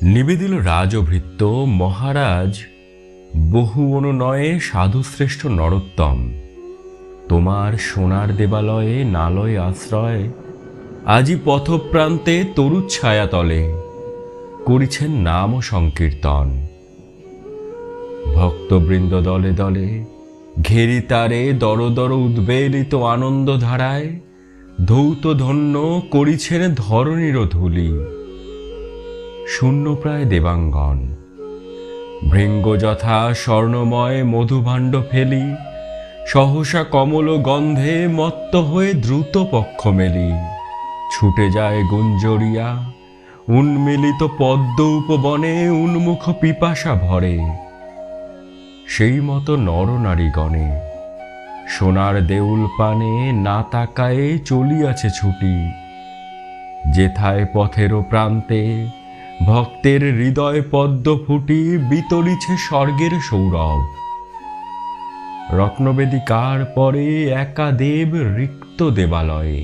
নিবেদিল রাজভৃত্য মহারাজ বহু অনুনয়ে সাধুশ্রেষ্ঠ নরোত্তম, তোমার সোনার দেবালয়ে নালয় আশ্রয় আজি পথপ্রান্তে তরুচ্ছায়া তলে করিছেন নাম সংকীর্তন। ভক্তবৃন্দ দলে দলে ঘেরি তারে দর দর উদ্বেলিত আনন্দ ধারায় ধৌত ধন্য করিছেন ধরণীর ধূলি। শূন্য প্রায় দেবাঙ্গন ভৃঙ্গ যথা স্বর্ণময় মধুভাণ্ড ফেলি সহসা কমল গন্ধে মত্ত হয়ে দ্রুত পক্ষ মেলি ছুটে যায় গুঞ্জরিয়া উন্মিলিত পদ্ম উপবনে উন্মুখ পিপাসা ভরে। সেই মতো নরনারীগণে সোনার দেউল পানে না তাকায়ে চলিয়াছে ছুটি, যেথায় পথেরও প্রান্তে ভক্তের হৃদয় পদ্ম ফুটি বিতরিছে স্বর্গের সৌরভ। রত্নবেদিকার পরে একা দেব রিক্ত দেবালয়ে।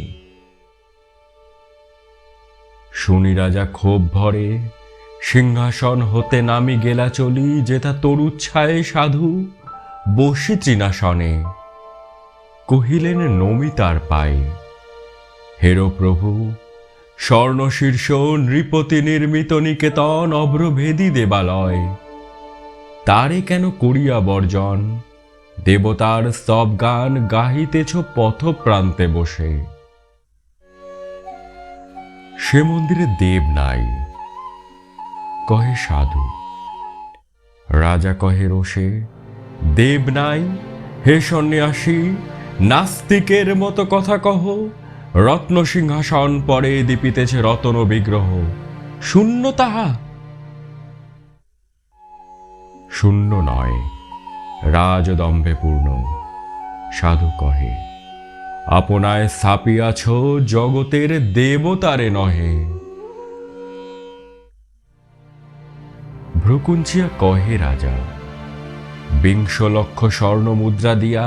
শুনি রাজা ক্ষোভ ভরে সিংহাসন হতে নামি গেলা চলি, যেথা তরুচ্ছায়ে সাধু বসি তৃণাসনে। কহিলেন নমিতার পায়ে, হেরো প্রভু স্বর্ণশীর্ষ নৃপতি নির্মিত নিকেতন অভ্রভেদী দেবালয়, তারে কেন করিয়া বর্জন? দেবতার স্তব গান গাহিতেছ পথ প্রান্তে বসে। সে মন্দিরে দেব নাই, কহে সাধু। রাজা কহে রোষে, দেব নাই হে সন্ন্যাসী, নাস্তিকের মতো কথা কহ। রত্ন সিংহাসন পরে দীপিতেছে রতন বিগ্রহ, শূন্য তাহা? শূন্য নয়, রাজদম্ভে পূর্ণ। সাধু কহে, আপনায় স্থাপিয়াছ জগতের দেবতারে নহে। ভ্রুকুঞ্চিয়া কহে রাজা, ২০ লক্ষ স্বর্ণ মুদ্রা দিয়া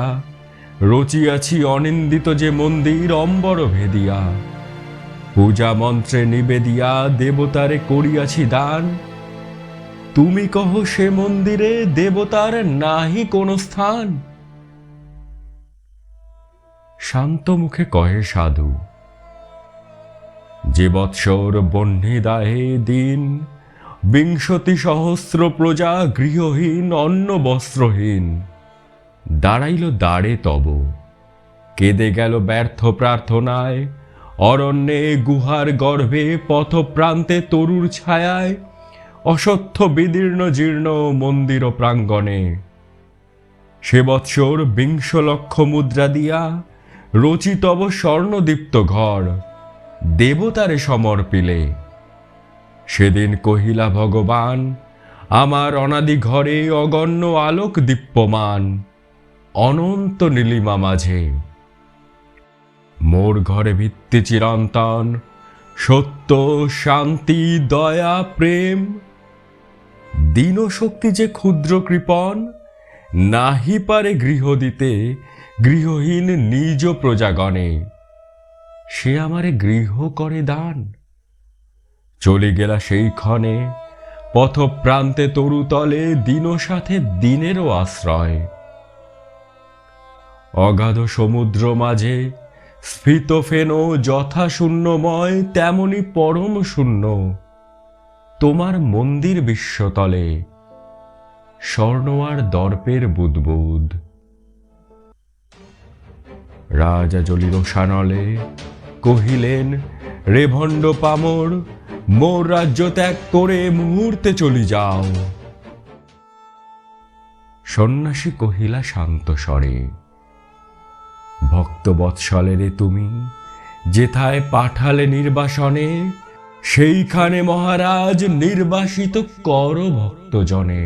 রচিয়াছি অনিন্দিত যে মন্দির অম্বর ভেদিয়া। পূজা মন্ত্রে নিবেদিয়া দেবতারে করিয়াছি দান। তুমি কহ সে মন্দিরে দেবতার নাহি কোন স্থান? শান্ত মুখে কহে সাধু, যে বৎসর বহ্নি দাহে দিন ২০ সহস্র প্রজা গৃহহীন অন্ন বস্ত্রহীন। দাঁড়াইল দ্বারে তব, কেঁদে গেল ব্যর্থ প্রার্থনায়। অরণ্যে গুহার গর্ভে পথ প্রান্তে তরুর ছায়ায় অসত্য বিদীর্ণ জীর্ণ মন্দির প্রাঙ্গণে। সে বৎসর ২০ লক্ষ মুদ্রা দিয়া রচিতব স্বর্ণদীপ্ত ঘর দেবতারে সমর্পিলে। সেদিন কহিলা ভগবান, আমার অনাদি ঘরে অগণ্য আলোক দীপ্যমান অনন্ত নীলিমা মাঝে। মোর ঘরে ভিত্তি চিরন্তন সত্য শান্তি দয়া প্রেম। দীন শক্তি যে ক্ষুদ্র কৃপণ, নাহি পারে গৃহ দিতে গৃহহীন নিজ প্রজাগণে। সে আমারে গৃহ করে দান। চলে গেলা সেই ক্ষণে পথ প্রান্তে তরুতলে দিন সাথে দিনেরও আশ্রয়। অগাধ সমুদ্র মাঝে স্ফীত ফেনো যথা শূন্যময় তেমনি পরম শূন্য তোমার মন্দির বিশ্বতলে স্বর্ণ আর দর্পের বুদবুদ। রাজা জ্বলিল শানলে কহিলেন, রে ভণ্ড পামর, মোর রাজ্য ত্যাগ করে মুহূর্তে চলি যাও। সন্ন্যাসী কহিলা শান্ত স্বরে, ভক্ত বৎসলেরে তুমি যেথায় পাঠালে নির্বাসনে, সেইখানে মহারাজ নির্বাসিত কর ভক্তজনে।